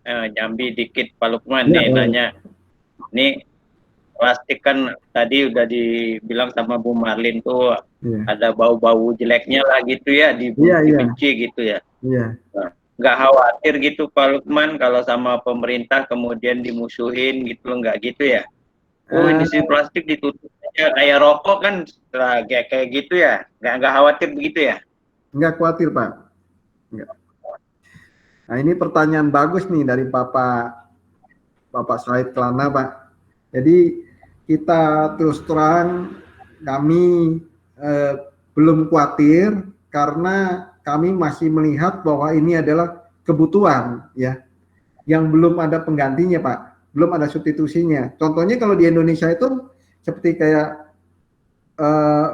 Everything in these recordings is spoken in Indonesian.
Jambi dikit Pak Lukman Iya, nih boleh. nanya. Ini plastik kan tadi udah dibilang sama Bu Marlin tuh Iya, ada bau-bau jeleknya lah gitu ya, iya, iya, dibenci gitu ya. iya. Nah, nggak khawatir gitu Pak Lukman kalau sama pemerintah kemudian dimusuhin gitu loh, nggak gitu ya? Oh, Eh, industri plastik ditutup aja kayak rokok kan kayak gitu ya? Nggak khawatir begitu ya? nggak khawatir, Pak. Nggak. Nah, ini pertanyaan bagus nih dari Bapak Said Kelana, Pak. Jadi kita terus terang kami eh, belum khawatir karena kami masih melihat bahwa ini adalah kebutuhan ya yang belum ada penggantinya, Pak. Belum ada substitusinya. Contohnya kalau di Indonesia itu seperti kayak eh,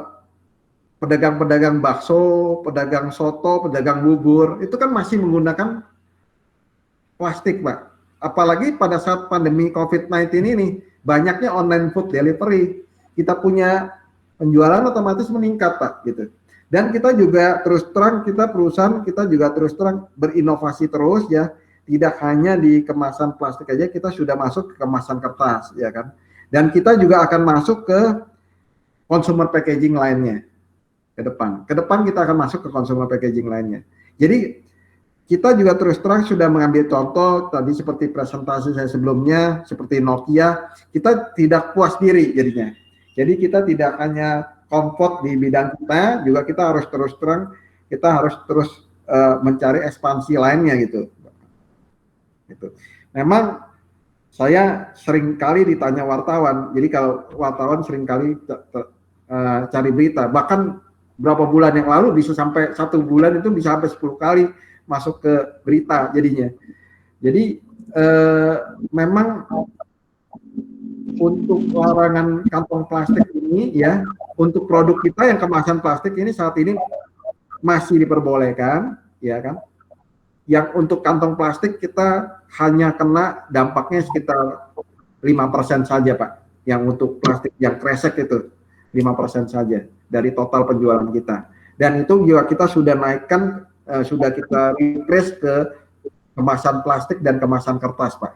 pedagang-pedagang bakso, pedagang soto, pedagang bubur, itu kan masih menggunakan plastik, Pak. Apalagi pada saat pandemi COVID-19 ini, banyaknya online food delivery. Kita punya penjualan otomatis meningkat, Pak, gitu. Dan kita juga terus terang, kita perusahaan, kita juga terus terang berinovasi terus ya. Tidak hanya di kemasan plastik aja, kita sudah masuk ke kemasan kertas, ya kan. Dan kita juga akan masuk ke consumer packaging lainnya ke depan. Ke depan kita akan masuk ke consumer packaging lainnya. Jadi kita juga terus terang sudah mengambil contoh tadi seperti presentasi saya sebelumnya, seperti Nokia, kita tidak puas diri jadinya. Jadi kita tidak hanya comfort di bidang kita, juga kita harus terus terang, kita harus terus mencari ekspansi lainnya gitu. Gitu. Memang saya sering kali ditanya wartawan, jadi kalau wartawan sering kali cari berita, bahkan berapa bulan yang lalu bisa sampai 1 bulan itu bisa sampai 10 kali masuk ke berita jadinya. Jadi memang untuk larangan kantong plastik ini ya, untuk produk kita yang kemasan plastik ini saat ini masih diperbolehkan, ya kan? Yang untuk kantong plastik kita hanya kena dampaknya sekitar 5% saja, Pak. Yang untuk plastik yang kresek itu 5% saja dari total penjualan kita. Dan itu juga kita sudah naikkan, sudah kita replace ke kemasan plastik dan kemasan kertas, Pak.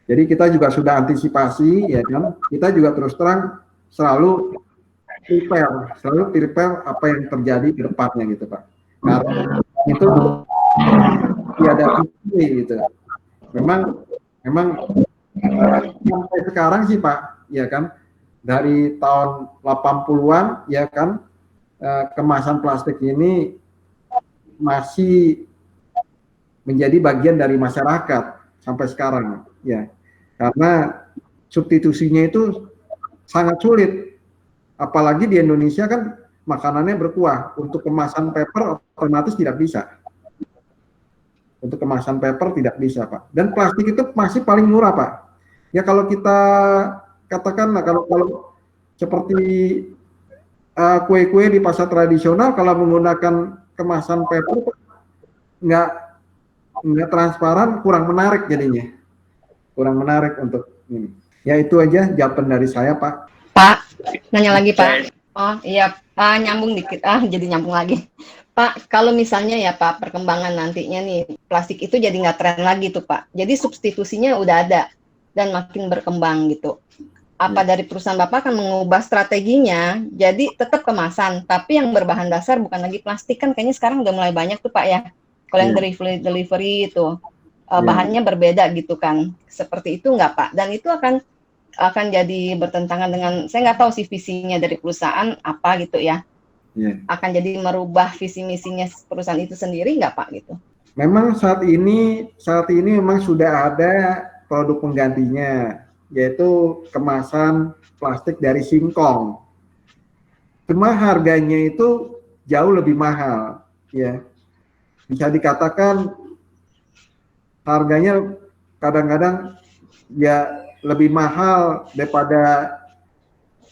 Jadi kita juga sudah antisipasi, ya kan? Kita juga terus terang selalu prepare apa yang terjadi ke depannya gitu, Pak. Karena itu tiada pasti gitu. Memang sampai sekarang sih Pak, ya kan, dari tahun 80-an ya kan, kemasan plastik ini masih menjadi bagian dari masyarakat sampai sekarang ya, karena substitusinya itu sangat sulit, apalagi di Indonesia kan makanannya berkuah. Untuk kemasan paper otomatis tidak bisa, untuk kemasan paper tidak bisa Pak, dan plastik itu masih paling murah Pak. Ya kalau kita katakanlah kalau seperti kue-kue di pasar tradisional, kalau menggunakan kemasan paper nggak transparan, kurang menarik jadinya, kurang menarik untuk ini. Ya itu aja jawaban dari saya Pak. Pak, nanya lagi Pak. Oh iya, nyambung dikit. Jadi nyambung lagi. Pak, kalau misalnya ya Pak, perkembangan nantinya nih, plastik itu jadi nggak tren lagi tuh Pak. Jadi substitusinya udah ada dan makin berkembang gitu. Apa dari perusahaan Bapak akan mengubah strateginya, jadi tetap kemasan, tapi yang berbahan dasar bukan lagi plastik, kan kayaknya sekarang udah mulai banyak tuh Pak ya. Kalau yang delivery itu bahannya berbeda gitu kan. Seperti itu nggak Pak? Dan itu akan jadi bertentangan dengan, saya nggak tahu sih visinya dari perusahaan apa gitu ya. Akan jadi merubah visi misinya perusahaan itu sendiri nggak Pak gitu? Memang saat ini memang sudah ada produk penggantinya, yaitu kemasan plastik dari singkong. Cuma harganya itu jauh lebih mahal, ya. Bisa dikatakan harganya kadang-kadang ya lebih mahal daripada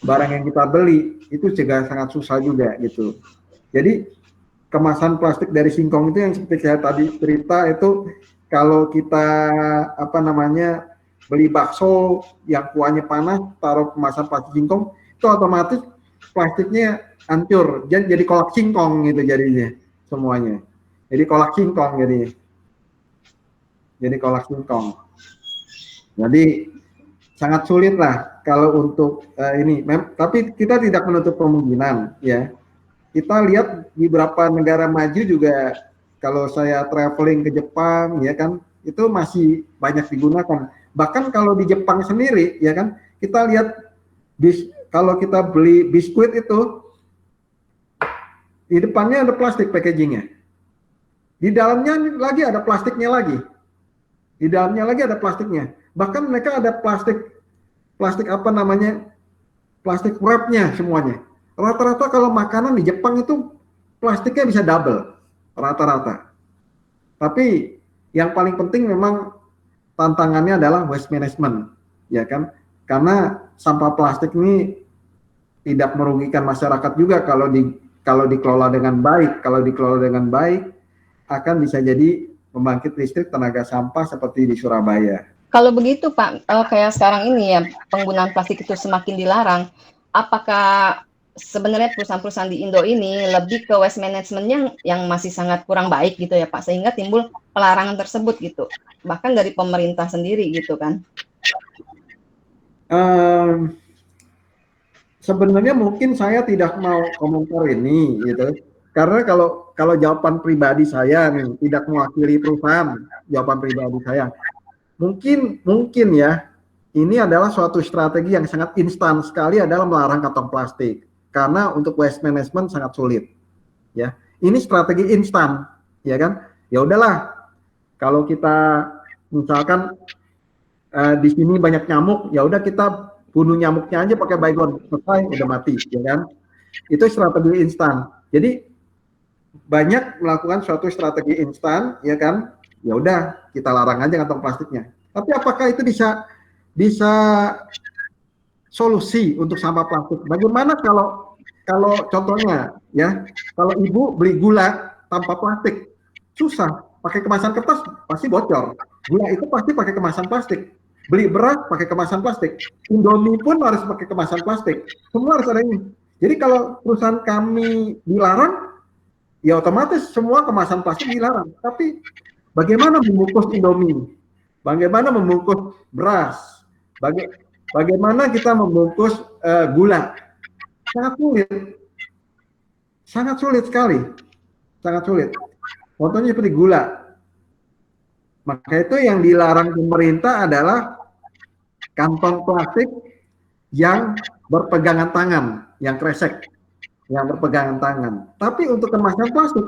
barang yang kita beli. Itu juga sangat susah juga gitu. Jadi kemasan plastik dari singkong itu yang seperti saya tadi cerita itu, kalau kita beli bakso yang kuahnya panas, taruh kemasan plastik singkong, itu otomatis plastiknya hancur, jadi kolak singkong gitu jadinya semuanya. Jadi kolak singkong jadinya. jadi kolak singkong. Jadi sangat sulit lah kalau untuk ini. Tapi kita tidak menutup kemungkinan ya. Kita lihat di beberapa negara maju juga, kalau saya traveling ke Jepang ya kan, itu masih banyak digunakan. Bahkan kalau di Jepang sendiri ya kan, kita lihat kalau kita beli biskuit itu di depannya ada plastik packagingnya, di dalamnya lagi ada plastiknya lagi, di dalamnya lagi ada plastiknya. Bahkan mereka ada plastik apa namanya, plastik wrapnya semuanya. Rata-rata kalau makanan di Jepang itu plastiknya bisa double rata-rata. Tapi yang paling penting memang tantangannya adalah waste management, ya kan? Karena sampah plastik ini tidak merugikan masyarakat juga kalau dikelola dengan baik. Kalau dikelola dengan baik akan bisa jadi pembangkit listrik tenaga sampah seperti di Surabaya. Kalau begitu Pak, kayak sekarang ini ya penggunaan plastik itu semakin dilarang, apakah sebenarnya perusahaan-perusahaan di Indo ini lebih ke waste management-nya yang masih sangat kurang baik gitu ya Pak, sehingga timbul pelarangan tersebut gitu, bahkan dari pemerintah sendiri gitu kan? Sebenarnya mungkin saya tidak mau komentar ini gitu, karena kalau jawaban pribadi saya nih tidak mewakili perusahaan, jawaban pribadi saya. Mungkin ya, ini adalah suatu strategi yang sangat instan sekali adalah melarang kantong plastik. Karena untuk waste management sangat sulit. Ya, ini strategi instan, ya kan? Ya udahlah, kalau kita misalkan di sini banyak nyamuk, ya udah kita bunuh nyamuknya aja pakai baygon, selesai, udah mati, ya kan? Itu strategi instan. Jadi banyak melakukan suatu strategi instan, ya kan? Ya udah kita larang aja kantong plastiknya. Tapi apakah itu bisa solusi untuk sampah plastik? Bagaimana kalau contohnya ya, kalau ibu beli gula tanpa plastik, susah. Pakai kemasan kertas pasti bocor. Gula itu pasti pakai kemasan plastik. Beli beras pakai kemasan plastik. Indomie pun harus pakai kemasan plastik. Semua harus ada ini. Jadi kalau perusahaan kami dilarang, ya otomatis semua kemasan plastik dilarang. Tapi bagaimana membungkus Indomie? Bagaimana membungkus beras? Bagaimana kita membungkus gula? Sangat sulit sekali, sangat sulit. Contohnya seperti gula. Maka itu yang dilarang pemerintah adalah kantong plastik yang berpegangan tangan, yang kresek, yang berpegangan tangan. Tapi untuk kemasan plastik,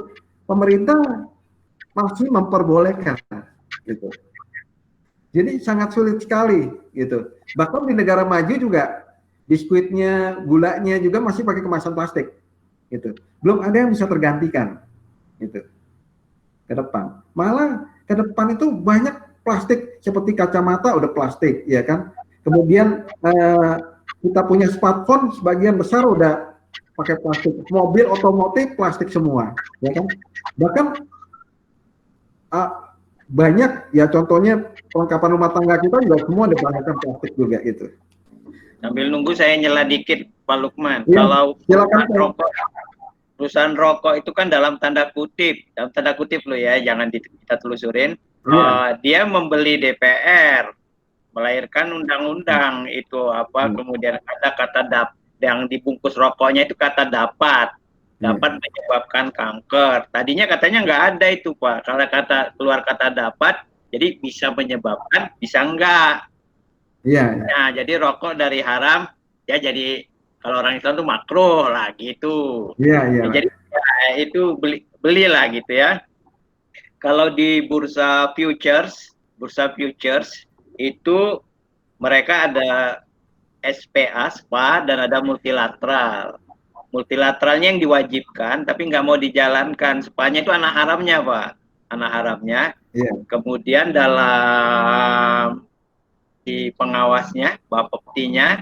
pemerintah masih memperbolehkan, gitu. Jadi sangat sulit sekali, gitu. Bahkan di negara maju juga biskuitnya, gulanya juga masih pakai kemasan plastik, gitu. Belum ada yang bisa tergantikan, gitu. Ke depan, malah ke depan itu banyak plastik seperti kacamata udah plastik, ya kan. Kemudian kita punya smartphone sebagian besar udah pakai plastik, mobil otomotif plastik semua, ya kan. Bahkan banyak ya, contohnya perlengkapan rumah tangga kita juga semua ada bahan plastik juga gitu. Sambil nunggu saya nyela dikit Pak Lukman. Ya, kalau silakan. Perusahaan rokok itu kan dalam tanda kutip loh ya, jangan kita telusurin. Dia membeli DPR, melahirkan undang-undang itu apa, kemudian kata-kata yang dibungkus rokoknya itu kata dapat menyebabkan kanker. Tadinya katanya nggak ada itu Pak, kalau keluar kata dapat, jadi bisa menyebabkan, bisa enggak. Iya. Nah, jadi rokok dari haram ya jadi kalau orang Islam itu makruh lah gitu. Iya. Jadi ya, itu belilah gitu ya. Kalau di bursa futures itu mereka ada SPA, SPA, dan ada multilateral. Multilateralnya yang diwajibkan, tapi nggak mau dijalankan. SPA-nya itu anak haramnya Pak, anak haramnya. Yeah. Kemudian dalam di pengawasnya, Bapeptinya,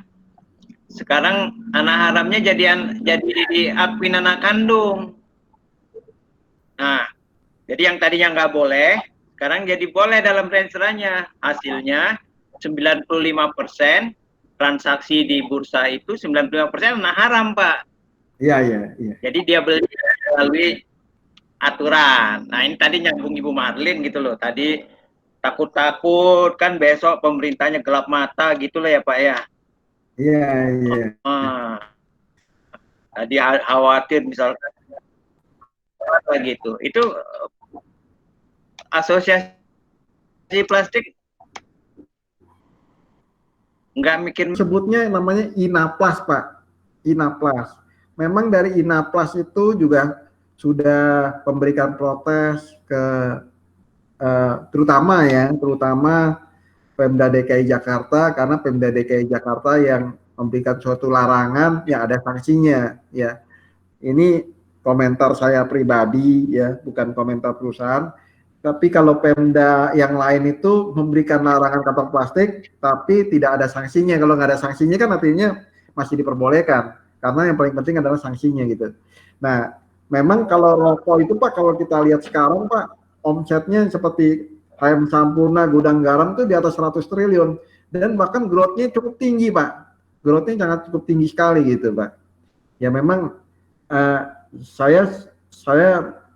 sekarang anak haramnya jadi diakuin anak kandung. Nah, jadi yang tadinya nggak boleh, sekarang jadi boleh dalam renceranya. Hasilnya 95% transaksi di bursa itu 95% anak haram, Pak. Iya. Jadi dia beli melalui aturan. Nah, ini tadi nyambung Ibu Marlin gitu loh. Tadi takut-takut kan besok pemerintahnya gelap mata gitu lah ya Pak ya. Iya, iya. Tadi khawatir misalkan apa gitu. Itu asosiasi plastik nggak mikir. Sebutnya namanya Inaplas, Pak. Inaplas. Memang dari Inaplas itu juga sudah memberikan protes ke terutama Pemda DKI Jakarta, karena Pemda DKI Jakarta yang memberikan suatu larangan yang ada sanksinya, ya. Ini komentar saya pribadi, ya, bukan komentar perusahaan. Tapi kalau Pemda yang lain itu memberikan larangan kantong plastik, tapi tidak ada sanksinya. Kalau nggak ada sanksinya kan artinya masih diperbolehkan. Karena yang paling penting adalah sanksinya gitu. Nah, memang kalau rokok itu Pak, kalau kita lihat sekarang Pak, omsetnya seperti HM Sampurna, Gudang Garam itu di atas 100 triliun. Dan bahkan growth-nya cukup tinggi Pak. Growth-nya sangat cukup tinggi sekali gitu Pak. Ya memang uh, saya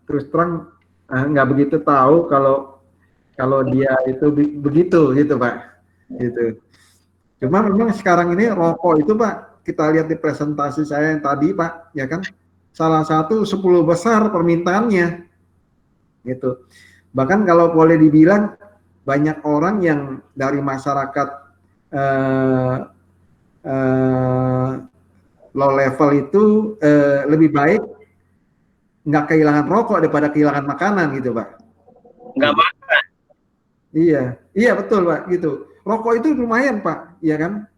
terus terang nggak begitu tahu kalau dia itu begitu gitu Pak, gitu. Cuma memang sekarang ini rokok itu Pak, kita lihat di presentasi saya yang tadi Pak, ya kan, salah satu 10 besar permintaannya, gitu. Bahkan kalau boleh dibilang banyak orang yang dari masyarakat eh, eh, low level itu lebih baik nggak kehilangan rokok daripada kehilangan makanan gitu Pak. Nggak Gitu. makan. Iya betul Pak gitu. Rokok itu lumayan Pak, ya kan?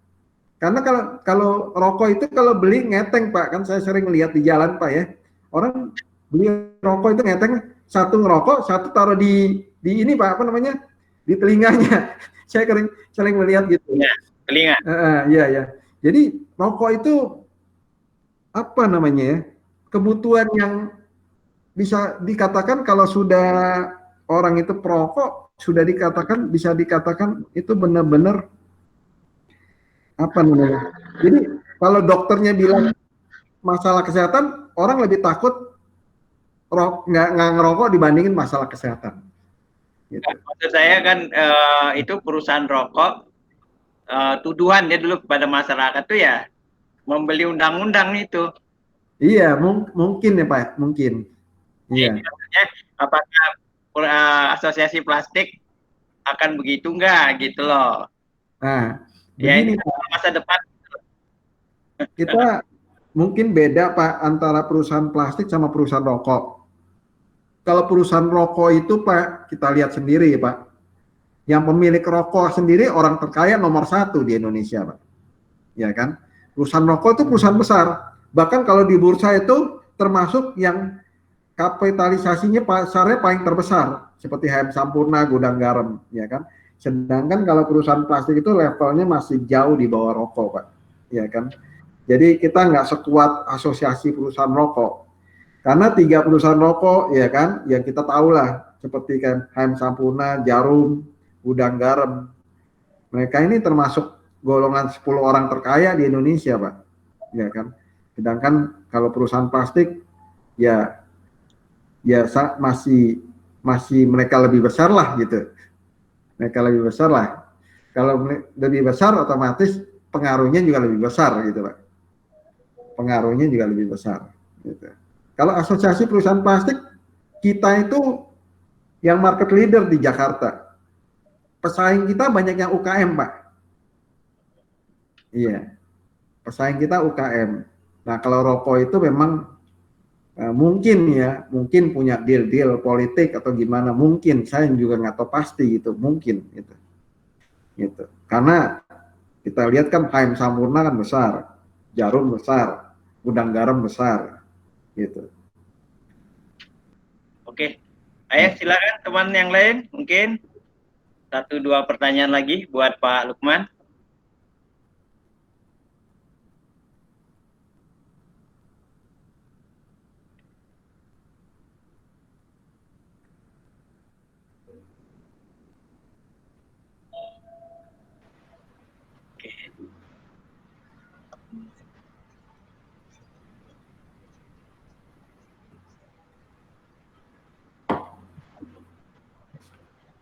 Karena kalau rokok itu kalau beli ngeteng Pak, kan saya sering lihat di jalan Pak ya. Orang beli rokok itu ngeteng, satu ngerokok, satu taruh di ini Pak, apa namanya? Di telinganya. Saya sering melihat gitu. Ya, telinga. Iya ya. Jadi rokok itu apa namanya ya? Kebutuhan yang bisa dikatakan kalau sudah orang itu perokok, sudah dikatakan, bisa dikatakan itu benar-benar apa namanya. Jadi kalau dokternya bilang masalah kesehatan, orang lebih takut nggak ngerokok dibandingin masalah kesehatan. Gitu. Maksud saya kan itu perusahaan rokok, tuduhan dia dulu kepada masyarakat tuh ya membeli undang-undang itu. Iya, mungkin ya Pak, mungkin. Iya. Maksudnya, apakah asosiasi plastik akan begitu enggak gitu loh. Nah, Ya begini ini Pak, masa depan. kita mungkin beda Pak antara perusahaan plastik sama perusahaan rokok. Kalau perusahaan rokok itu Pak, kita lihat sendiri ya Pak, yang pemilik rokok sendiri orang terkaya nomor 1 di Indonesia Pak. Ya kan? Perusahaan rokok itu perusahaan besar. Bahkan kalau di bursa itu termasuk yang kapitalisasinya pasarnya paling terbesar seperti HM Sampurna, Gudang Garam, ya kan. Sedangkan kalau perusahaan plastik itu levelnya masih jauh di bawah rokok, Pak, ya kan. Jadi kita nggak sekuat asosiasi perusahaan rokok, karena 3 perusahaan rokok, ya kan, yang kita tahu lah seperti kan HM Sampurna, Jarum, Gudang Garam, mereka ini termasuk golongan 10 orang terkaya di Indonesia, Pak, ya kan. Sedangkan kalau perusahaan plastik, ya masih mereka lebih besar lah gitu. Mereka lebih besar lah. Kalau lebih besar otomatis pengaruhnya juga lebih besar gitu Pak. Pengaruhnya juga lebih besar. Gitu. Kalau asosiasi perusahaan plastik, kita itu yang market leader di Jakarta. Pesaing kita banyak yang UKM Pak. Iya. Pesaing kita UKM. Nah kalau rokok itu memang mungkin punya deal politik atau gimana, mungkin saya juga nggak tahu pasti gitu, mungkin gitu. Karena kita lihat kan HM Sampurna kan besar, Jarum besar, Gudang Garam besar, gitu. Oke, ayo silakan teman yang lain, mungkin 1-2 pertanyaan lagi buat Pak Lukman.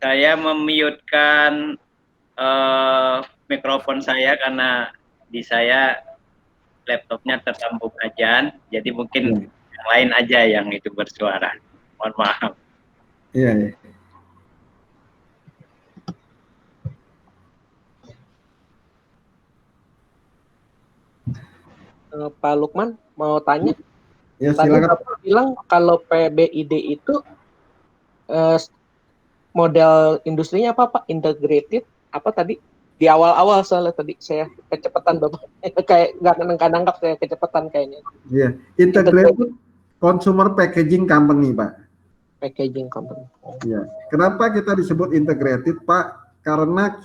Saya memute-kan mikrofon saya karena di saya laptopnya tersambung ajan, jadi mungkin yang lain aja yang itu bersuara. Mohon maaf. Iya, iya. Pak Lukman mau tanya. Ya, Tadi silakan. Bapak bilang kalau PBID itu model industrinya apa Pak? Integrated apa tadi? Di awal-awal soalnya tadi saya kecepatan Bapak. Kayak nggak nangkap saya kecepatan kayaknya. Iya, Integrated Consumer Packaging Company, Pak. Packaging company. Iya. Kenapa kita disebut integrated, Pak? Karena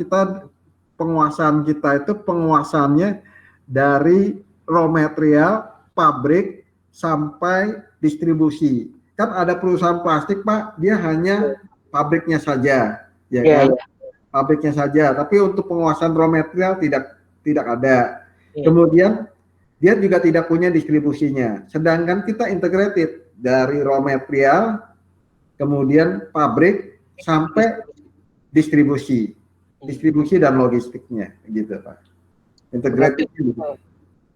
penguasaan kita itu penguasaannya dari raw material, pabrik, sampai distribusi. Kan ada perusahaan plastik, Pak, dia hanya pabriknya saja, ya kan? Pabriknya saja. Tapi untuk penguasaan raw material tidak ada. Kemudian dia juga tidak punya distribusinya. Sedangkan kita integrated dari raw material, kemudian pabrik sampai distribusi dan logistiknya, gitu Pak. Integrated.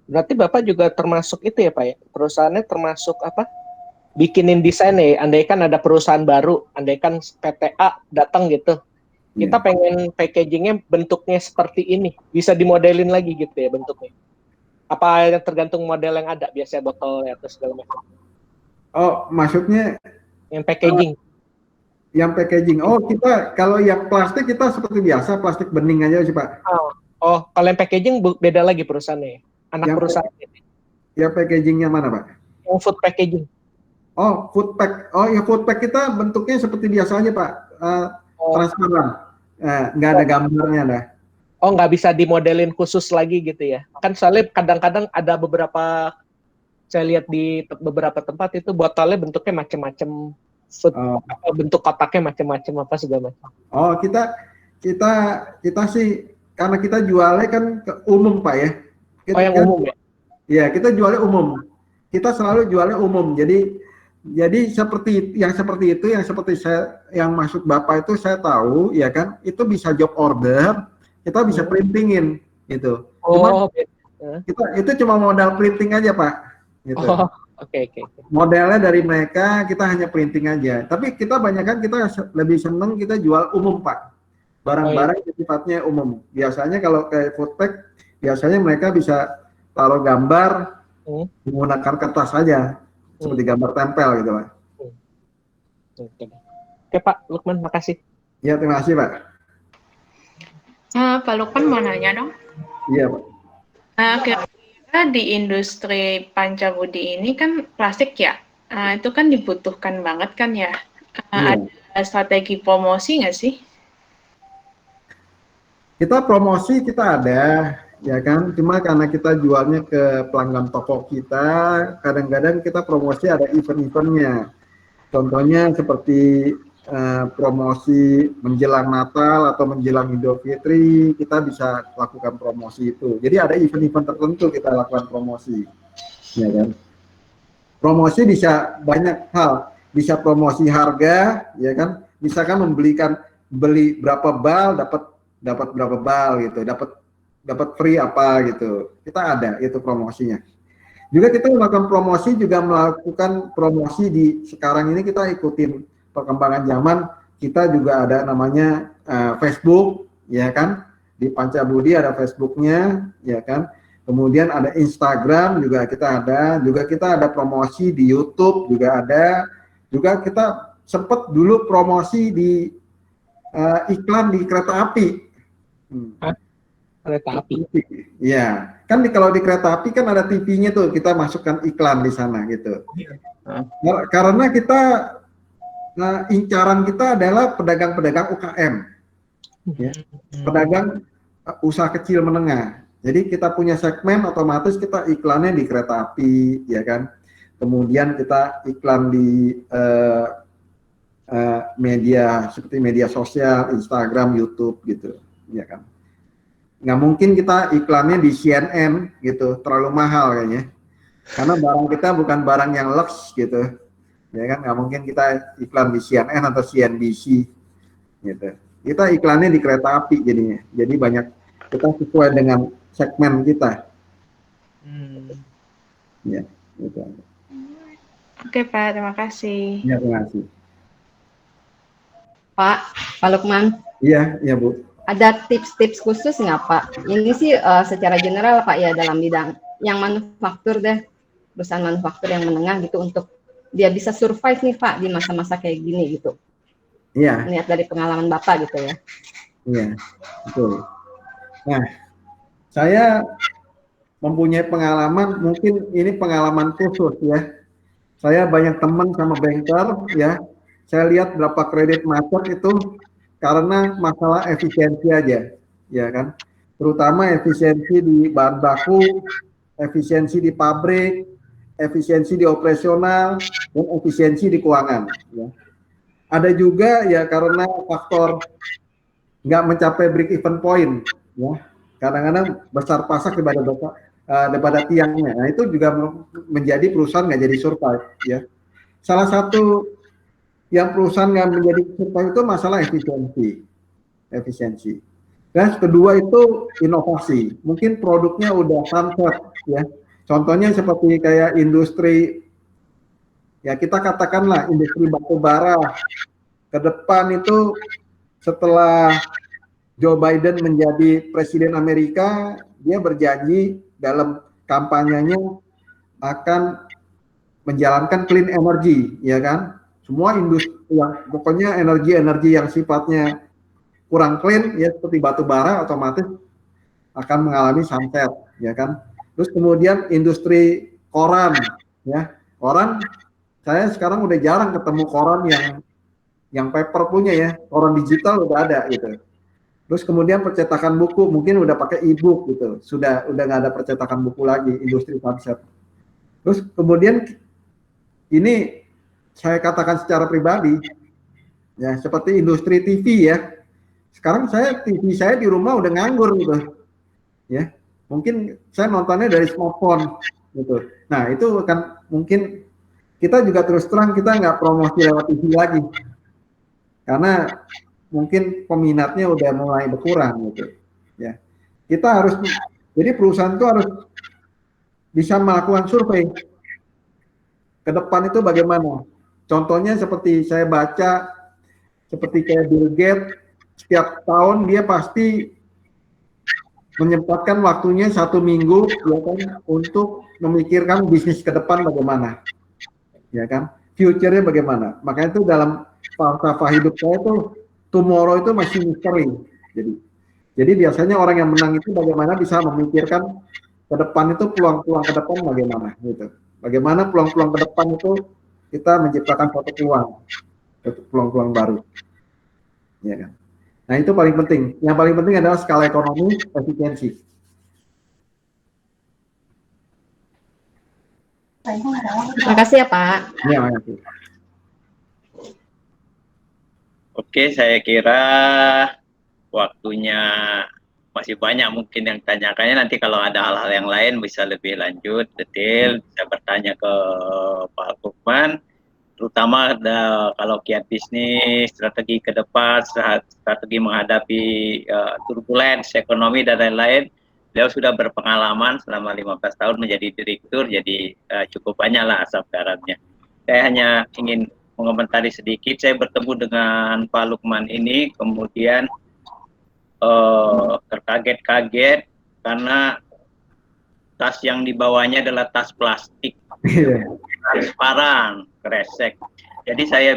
Berarti Bapak juga termasuk itu ya Pak ya? Perusahaannya termasuk apa? Bikinin desain ya. Andaikan ada perusahaan baru, andaikan PTA datang gitu. Kita pengen packagingnya bentuknya seperti ini, bisa dimodelin lagi gitu ya bentuknya. Apa yang tergantung model yang ada, biasanya botol atau segala macam. Oh, maksudnya yang packaging? Yang packaging. Oh, kita kalau yang plastik kita seperti biasa, plastik bening aja sih Pak. Oh, kalau yang packaging beda lagi perusahaannya. Anak yang perusahaan. Yang packagingnya mana Pak? Yang food packaging. Oh, food pack. Oh, ya food pack kita bentuknya seperti biasa aja Pak. Transparan. Nggak ada gambarnya dah. Oh, nggak bisa dimodelin khusus lagi gitu ya? Kan soalnya kadang-kadang ada beberapa, saya lihat di beberapa tempat itu botolnya bentuknya macam-macam, bentuk kotaknya macam-macam apa segala macam. Oh, kita sih karena kita jualnya kan ke umum Pak ya. Yang umum ya? Iya, kita jualnya umum. Kita selalu jualnya umum. Jadi seperti itu, yang seperti saya, yang maksud Bapak itu saya tahu, ya kan, itu bisa job order, kita bisa printingin, gitu. Itu cuma modal printing aja Pak, gitu. Oke. Modelnya dari mereka, kita hanya printing aja. Tapi kita kita lebih seneng kita jual umum Pak, barang-barang yang sifatnya umum. Biasanya kalau kayak food pack, biasanya mereka bisa taruh gambar menggunakan kertas saja. Seperti gambar tempel gitu Pak. Oke Pak Lukman, makasih. Ya, terima kasih Pak. Pak Lukman mau nanya dong? Iya Pak. Kira-kira di industri Pancabudi ini kan plastik ya, itu kan dibutuhkan banget kan ya. Ada strategi promosi nggak sih? Kita promosi kita ada, ya kan, cuma karena kita jualnya ke pelanggan toko kita, kadang-kadang kita promosi ada event-eventnya. Contohnya seperti promosi menjelang Natal atau menjelang Idul Fitri, kita bisa lakukan promosi itu. Jadi ada event-event tertentu kita lakukan promosi, ya kan. Promosi bisa banyak hal, bisa promosi harga, ya kan, misalkan beli berapa bal dapat berapa bal gitu, dapat free apa gitu. Kita ada itu promosinya. Juga kita melakukan promosi di sekarang ini, kita ikutin perkembangan zaman. Kita juga ada namanya Facebook, ya kan? Di Pancabudi ada Facebooknya, ya kan? Kemudian ada Instagram juga kita ada. Juga kita ada promosi di YouTube juga ada. Juga kita sempat dulu promosi di iklan di kereta api. Kereta api. Iya, kan kalau di kereta api kan ada TV-nya tuh, kita masukkan iklan di sana gitu. Karena kita incaran kita adalah pedagang-pedagang UKM, ya. Pedagang usaha kecil menengah. Jadi kita punya segmen, otomatis kita iklannya di kereta api, ya kan. Kemudian kita iklan di media seperti media sosial, Instagram, YouTube gitu, ya kan. Nggak mungkin kita iklannya di CNN gitu, terlalu mahal kayaknya. Karena barang kita bukan barang yang lux gitu, ya kan. Nggak mungkin kita iklan di CNN atau CNBC, gitu. Kita iklannya di kereta api jadinya. Jadi banyak kita sesuai dengan segmen kita. Ya, gitu. Oke Pak, terima kasih. Ya, terima kasih. Pak Lukman, Iya, iya Bu. ada tips-tips khusus nggak Pak? Ini sih secara general Pak ya dalam bidang yang manufaktur deh, perusahaan manufaktur yang menengah gitu untuk dia bisa survive nih Pak di masa-masa kayak gini gitu. Iya, Lihat dari pengalaman Bapak gitu ya. iya, betul. Nah, saya mempunyai pengalaman, mungkin ini pengalaman khusus ya. Saya banyak teman sama banker ya. Saya lihat berapa kredit macet itu karena masalah efisiensi aja, ya kan. Terutama efisiensi di bahan baku, efisiensi di pabrik, efisiensi di operasional, dan efisiensi di keuangan. Ya. Ada juga ya karena faktor nggak mencapai break even point, ya. Kadang-kadang besar pasak daripada tiangnya. Nah itu juga menjadi perusahaan nggak jadi survive, ya. Salah satu yang perusahaan nggak menjadi survive itu masalah efisiensi. Dan kedua itu inovasi. Mungkin produknya udah sunset, ya. Contohnya seperti kayak industri, ya kita katakanlah industri batu bara. Ke depan itu setelah Joe Biden menjadi presiden Amerika, dia berjanji dalam kampanyenya akan menjalankan clean energy, ya kan? Semua industri yang pokoknya energi yang sifatnya kurang clean, ya seperti batu bara otomatis akan mengalami sunset, ya kan? Terus kemudian industri koran, ya koran. Saya sekarang udah jarang ketemu koran yang paper punya ya, koran digital udah ada gitu. Terus kemudian percetakan buku mungkin udah pakai e-book gitu, udah nggak ada percetakan buku lagi, industri sunset. Terus kemudian ini saya katakan secara pribadi, ya seperti industri TV ya. Sekarang TV saya di rumah udah nganggur gitu, ya. Mungkin saya nontonnya dari smartphone gitu. Nah itu kan mungkin kita juga terus terang kita nggak promosi lewat TV lagi, karena mungkin peminatnya udah mulai berkurang gitu, ya. Kita harus, jadi perusahaan itu harus bisa melakukan survei ke depan itu bagaimana. Contohnya seperti saya baca, seperti kayak Bill Gates, setiap tahun dia pasti menyempatkan waktunya 1 minggu ya kan, untuk memikirkan bisnis ke depan bagaimana, ya kan, future-nya bagaimana. Makanya itu dalam falsafah hidup saya itu tomorrow itu masih misteri. Jadi biasanya orang yang menang itu bagaimana bisa memikirkan ke depan itu, peluang-peluang ke depan bagaimana gitu. Bagaimana peluang-peluang ke depan itu kita menciptakan suatu peluang baru. Ya kan? Nah, itu paling penting. Yang paling penting adalah skala ekonomi, efisiensi. Terima kasih ya Pak. Ya, makasih. Oke, saya kira waktunya masih banyak mungkin yang tanyakannya. Nanti kalau ada hal-hal yang lain bisa lebih lanjut, detail, bisa bertanya ke Pak Lukman. Terutama kalau kiat bisnis, strategi ke depan, strategi menghadapi turbulence ekonomi dan lain-lain. Beliau sudah berpengalaman selama 15 tahun menjadi direktur, jadi cukup banyaklah asap garamnya. Saya hanya ingin mengomentari sedikit. Saya bertemu dengan Pak Lukman ini, kemudian terkaget-kaget karena tas yang dibawanya adalah tas plastik, transparan, kresek. Jadi saya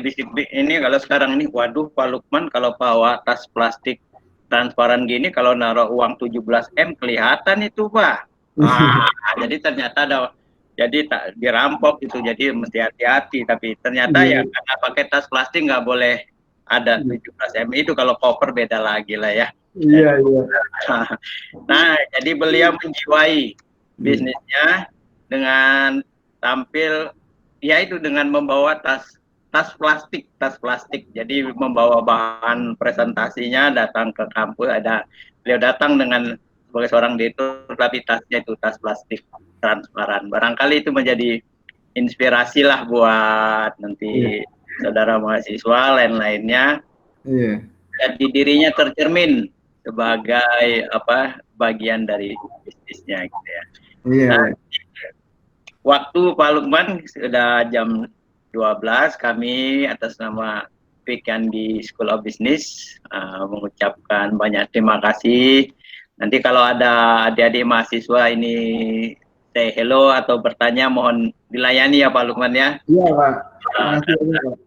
ini kalau sekarang ini, waduh Pak Lukman kalau bawa tas plastik transparan gini, kalau naruh uang 17M kelihatan itu Pak. Jadi ternyata jadi tak dirampok itu, jadi mesti hati-hati. Tapi ternyata ya karena pakai tas plastik nggak boleh ada 17M itu, kalau koper beda lagi lah ya. Iya. Nah, jadi beliau menjiwai bisnisnya dengan tampil ya itu, dengan membawa tas plastik. Jadi membawa bahan presentasinya, datang ke kampus, beliau datang dengan sebagai seorang direktur, tapi tasnya itu tas plastik transparan. Barangkali itu menjadi inspirasi lah buat nanti saudara mahasiswa lain-lainnya. jadi dirinya tercermin sebagai apa bagian dari bisnisnya gitu ya. Iya. Nah, waktu Pak Lukman sudah jam 12, kami atas nama Fikandi School of Business mengucapkan banyak terima kasih. Nanti kalau ada adik-adik mahasiswa ini say hello atau bertanya mohon dilayani ya Pak Lukman ya. Iya Pak. Terima kasih, Pak.